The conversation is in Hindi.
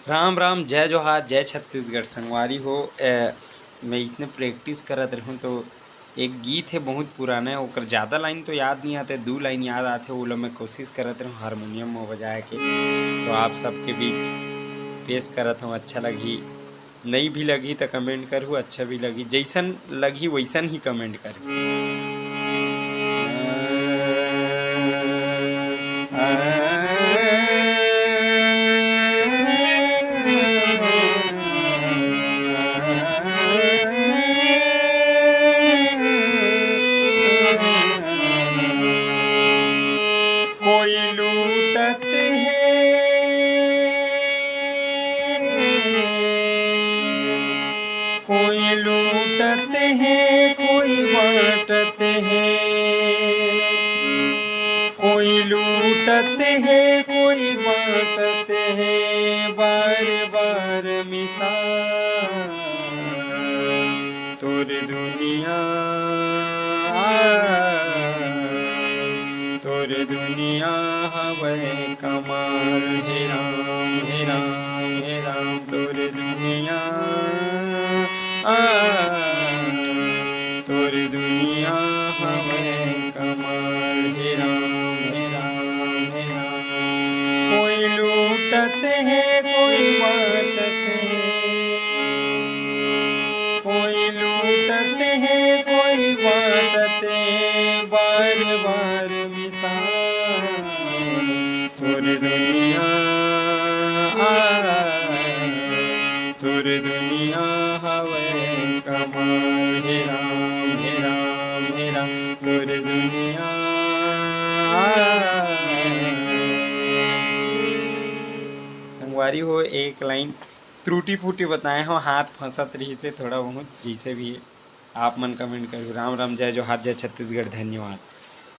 राम राम, जय जोहार, जय छत्तीसगढ़। संगवारी हो मैं इसने प्रैक्टिस करत रहूँ तो एक गीत है बहुत पुराना है, ओकर ज़्यादा लाइन तो याद नहीं आते, 2 लाइन याद आते, वो मैं कोशिश करत रहूँ हारमोनियम में बजाए के। तो आप सबके बीच पेश करत हूँ। अच्छा लगी, नहीं भी लगी तो कमेंट करूँ, अच्छा भी लगी, जैसन लगी वैसन ही कमेंट करूँ। कोई लूटत है, कोई लूटत है, कोई बांटत है, कोई लूटत है, कोई बांटत है, बार बार मिसाल तोर दुनिया, तोर दुनिया हवै कमाल। हे राम हे राम हे राम, तोर दुनिया तोर दुनिया हवै कमाल। हे राम हे राम हे राम, कोई लूटत है, कोई बांटत है, कोई लूटत है, कोई बांटत है, बार बार मिसाल तोर दुनिया, तोर दुनिया हवै कमाल। हे राम हे राम हे राम, तोर दुनिया। संगवारी हो एक लाइन त्रुटि फूटी बताए हो, हाथ फंसत रही से थोड़ा बहुत, जैसे भी है आप मन कमेंट करो। राम राम, जय जोहार, जय छत्तीसगढ़, धन्यवाद।